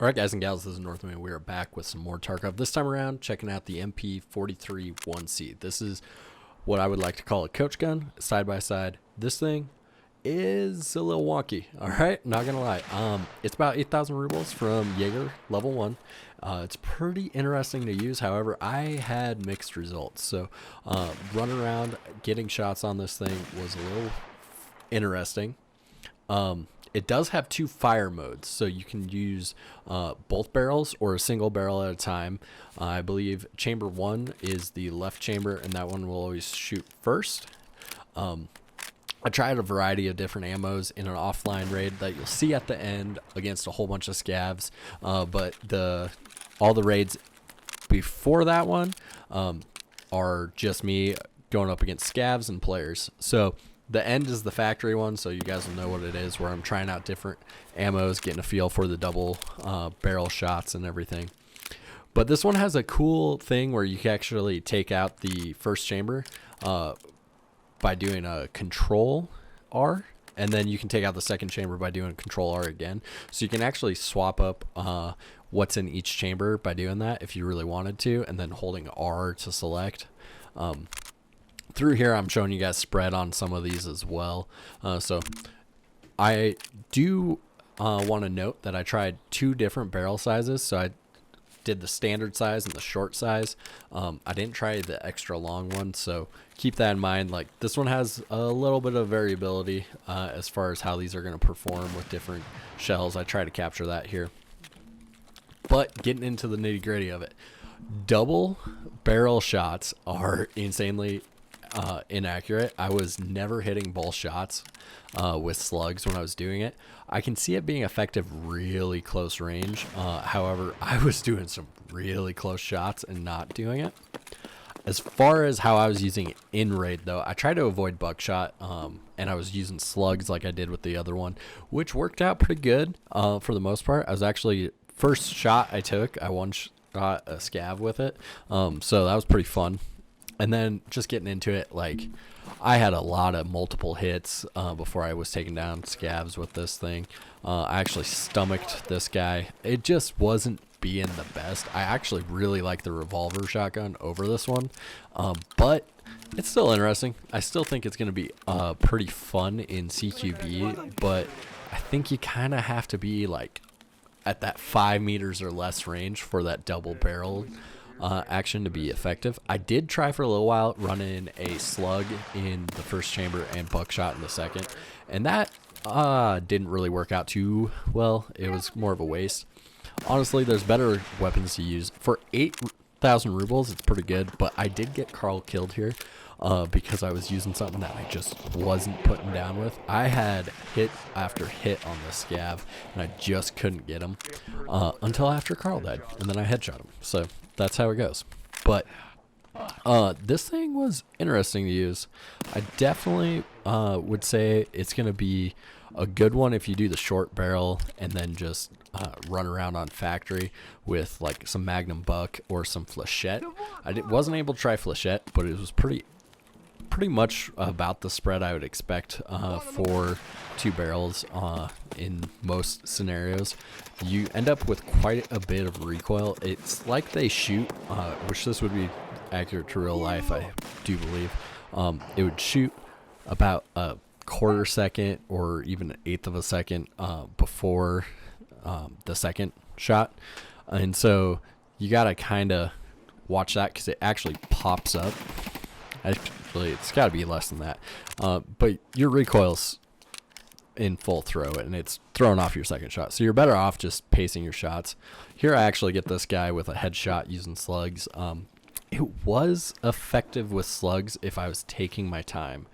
Alright guys and gals, this is Northman. We are back with some more Tarkov. This time around, checking out the MP43 1C. This is what I would like to call a coach gun, side by side. This thing is a little wonky, alright? Not gonna lie. It's about 8,000 rubles from Jaeger, level 1. It's pretty interesting to use, however, I had mixed results. So, running around, getting shots on this thing was a little interesting. It does have two fire modes, so you can use both barrels or a single barrel at a time. I believe chamber 1 is the left chamber, and that one will always shoot first. I tried a variety of different ammos in an offline raid that you'll see at the end against a whole bunch of scavs, but all the raids before that one are just me going up against scavs and players. So the end is the factory one, so you guys will know what it is, where I'm trying out different ammos, getting a feel for the double barrel shots and everything. But this one has a cool thing where you can actually take out the first chamber by doing a Control R, and then you can take out the second chamber by doing Control R again. So you can actually swap up what's in each chamber by doing that if you really wanted to, and then holding R to select. Through here, I'm showing you guys spread on some of these as well. So I do want to note that I tried two different barrel sizes. So I did the standard size and the short size. I didn't try the extra long one, so keep that in mind. Like, this one has a little bit of variability as far as how these are going to perform with different shells. I try to capture that here. But getting into the nitty gritty of it, double barrel shots are insanely inaccurate. I was never hitting both shots with slugs when I was doing it. I can see it being effective really close range. However, I was doing some really close shots and not doing it. As far as how I was using it in raid, though, I tried to avoid buckshot, and I was using slugs like I did with the other one, which worked out pretty good for the most part. I was actually, first shot I took, I one-shot a scav with it, so that was pretty fun. And then just getting into it, like, I had a lot of multiple hits before I was taking down scavs with this thing. I actually stomached this guy. It just wasn't being the best. I actually really like the revolver shotgun over this one, but it's still interesting. I still think it's going to be pretty fun in CQB, but I think you kind of have to be like at that 5 meters or less range for that double barrel action to be effective. I did try for a little while running a slug in the first chamber and buckshot in the second, and that didn't really work out too well. It was more of a waste. Honestly, there's better weapons to use. For 8,000 rubles, it's pretty good, but I did get Carl killed here because I was using something that I just wasn't putting down with. I had hit after hit on the scav, and I just couldn't get him until after Carl died, and then I headshot him. So that's how it goes. But this thing was interesting to use. I definitely would say it's going to be a good one if you do the short barrel and then just run around on factory with like some Magnum Buck or some Flechette. Wasn't able to try Flechette, but it was pretty much about the spread I would expect for two barrels in most scenarios. You end up with quite a bit of recoil. It's like they shoot, which this would be accurate to real life, I do believe. It would shoot about a quarter second or even an eighth of a second before the second shot, and so you gotta kind of watch that because it actually pops up. Actually, it's got to be less than that, but your recoil's in full throw, and it's thrown off your second shot, so you're better off just pacing your shots. Here I actually get this guy with a headshot using slugs. It was effective with slugs if I was taking my time.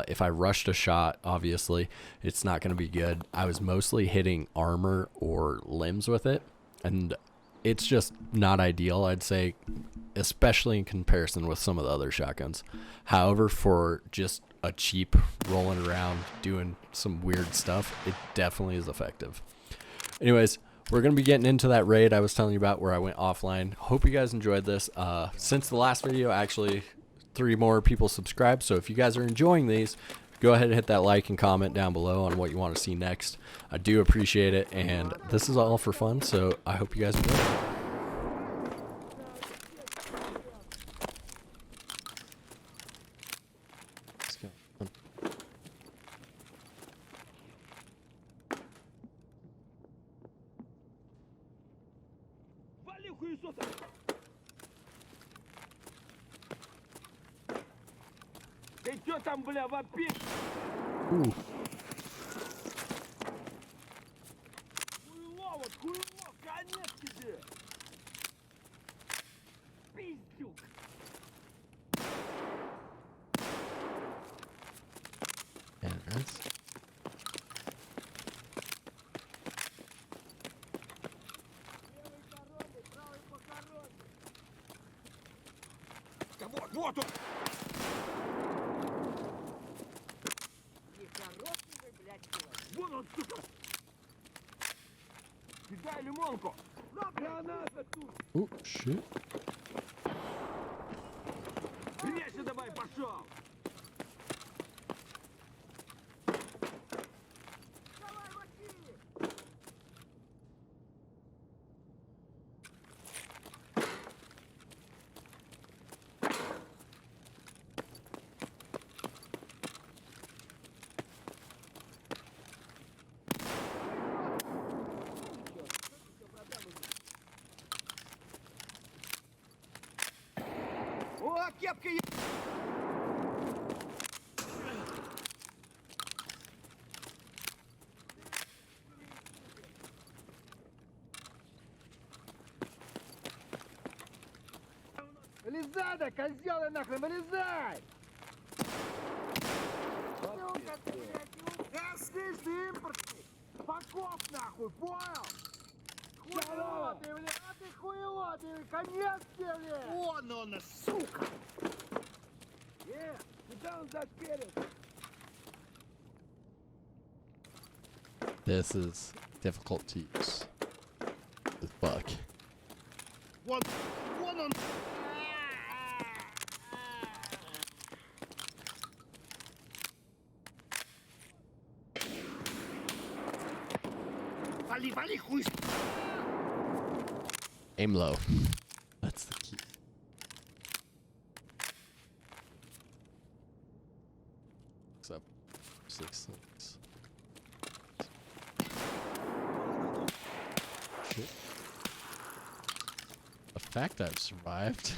If I rushed a shot, obviously it's not going to be good. I was mostly hitting armor or limbs with it, and it's just not ideal, I'd say, especially in comparison with some of the other shotguns. However, for just a cheap rolling around doing some weird stuff, it definitely is effective. Anyways, we're going to be getting into that raid I was telling you about where I went offline. Hope you guys enjoyed this. Since the last video, actually 3 more people subscribed, so if you guys are enjoying these, go ahead and hit that like and comment down below on what you want to see next. I do appreciate it, and this is all for fun, so I hope you guys enjoy it. Let's go. Ты чё там, бля, вопишь? Хуйло, вот хуйло, конец тебе! Пиздюк! And that's Да вот он! Нехороший вы, блядь, человек. Вон он, сука! Кидай лимонку! На, граната тут! oh shit. Резче давай, пошел! Давай, мочи! О, кепка есть! Вылезай, да, козёлы нахрен, вылезай! Сука ты, блядь, слышь, ты импортный! Паков нахуй, понял? Хуйло ты, блядь, а ты хуйло, ты, конец тебе, блядь! Вон он, сука! Куда он заперет? This is difficult to use. This buck. Вон он! Вали, вали, хуй! Aim low. That's the key. Looks up. 6. Shit. The fact I've survived.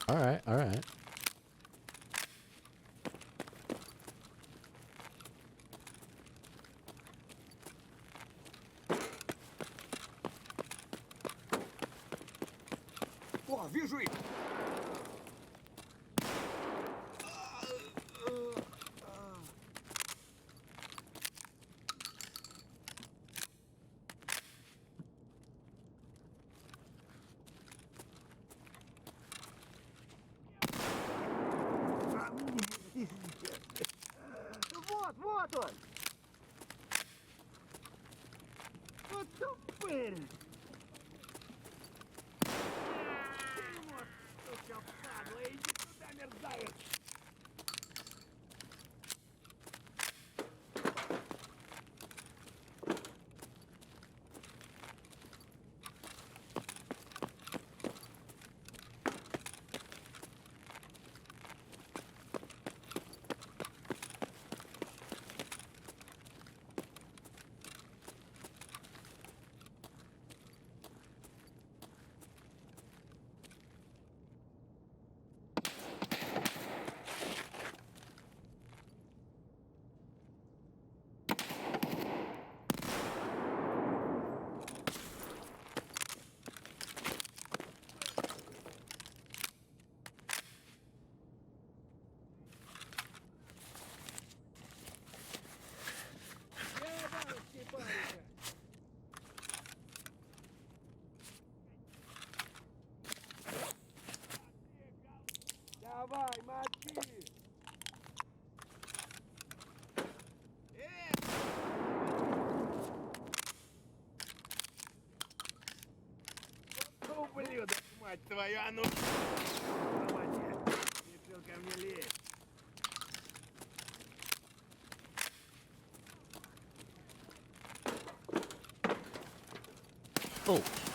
Alright, alright. О, вижу их! Вот он! Вот тупырь! Ты вот, сука, А ну... Давайте, решил ко мне лезть. Oh.